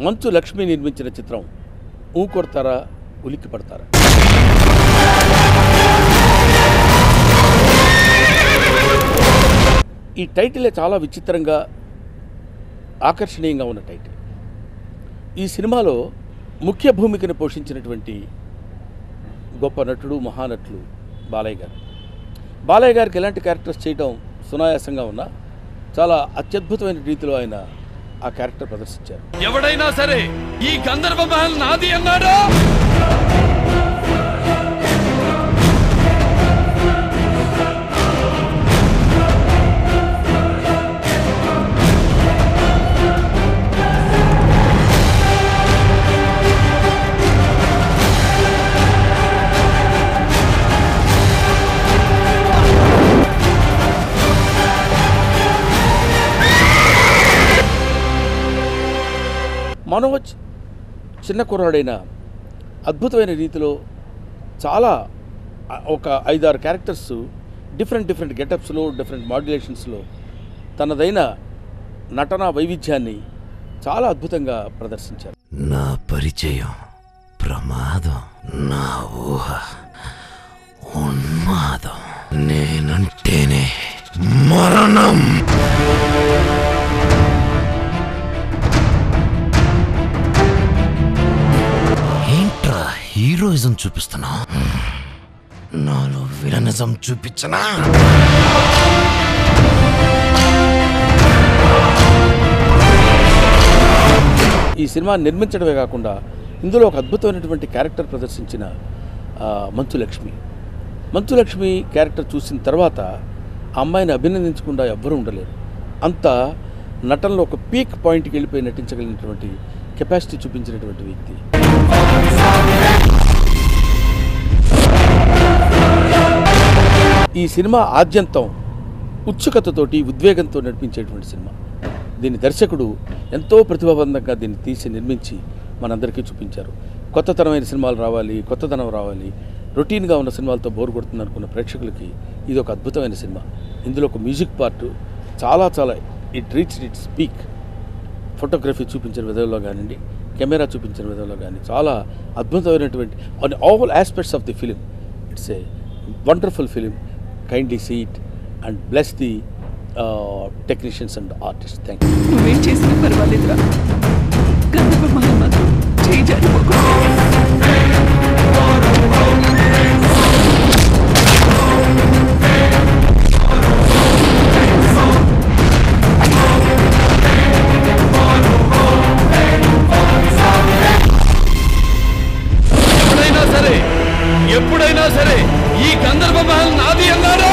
మంచు లక్ష్మి నిర్మించిన చిత్రం ఊ కొడతారా ఉలిక్కి పడతారా. ఈ టైటిలే చాలా విచిత్రంగా ఆకర్షణీయంగా ఉన్న టైటిల్. ఈ సినిమాలో ముఖ్య భూమికను పోషించినటువంటి గొప్ప నటుడు మహానటులు బాలయ్య గారు. బాలయ్య గారికి ఎలాంటి క్యారెక్టర్స్ చేయడం సునాయాసంగా ఉన్నా చాలా అత్యద్భుతమైన రీతిలో ఆయన ఆ క్యారెక్టర్ ప్రదర్శించారు. ఎవడైనా సరే ఈ గంధర్వ మహల్ నాది అన్నాడు. మనోజ్ చిన్న కుర్రాడైన అద్భుతమైన రీతిలో చాలా ఒక 5-6 క్యారెక్టర్స్ డిఫరెంట్ గెటప్స్లో డిఫరెంట్ మాడ్యులేషన్స్లో తనదైన నటనా వైవిధ్యాన్ని చాలా అద్భుతంగా ప్రదర్శించారు. నా పరిచయం ప్రమాదం, నా ఊహ ఉన్మాదం, నేనంటేనే మరణం. ఏంట్రా హీరోయిజం చూపిస్తున్నా, నాలో విలనిజం చూపించనా? ఈ సినిమా నిర్మించడమే కాకుండా ఇందులో ఒక అద్భుతమైనటువంటి క్యారెక్టర్ ప్రదర్శించిన మంచు లక్ష్మి క్యారెక్టర్ చూసిన తర్వాత ఆ అమ్మాయిని అభినందించకుండా ఎవ్వరూ ఉండలేరు. అంత నటనలో ఒక పీక్ పాయింట్కి వెళ్ళిపోయి నటించగలిగినటువంటి కెపాసిటీ చూపించినటువంటి వ్యక్తి. ఈ సినిమా ఆద్యంతం ఉత్సుకతతోటి ఉద్వేగంతో నడిపించేటువంటి సినిమా. దీని దర్శకుడు ఎంతో ప్రతిభావంతంగా దీన్ని తీసి నిర్మించి మనందరికీ చూపించారు. కొత్తతరమైన సినిమాలు రావాలి, కొత్తదనం రావాలి, రొటీన్గా ఉన్న సినిమాలతో బోర్ కొడుతుంది అనుకున్న ప్రేక్షకులకి ఇది ఒక అద్భుతమైన సినిమా. ఇందులో ఒక మ్యూజిక్ పార్ట్ చాలా it reached its peak. Photography చూపించిన విధంలో కానివ్వండి, కెమెరా చూపించిన విధంలో కానీ చాలా అద్భుతమైనటువంటి on all aspects of the film. It's a wonderful film. Kindly see it and bless the technicians and artist. Thank you. నువ్వేం చేసినా పర్వాలేదురా, గంధర్వ మహల్ మాత్రం చేయి జారిపోకూడదు. ఎప్పుడైనా సరే ఈ గంధర్వ మహల్ నాది అన్నాడు.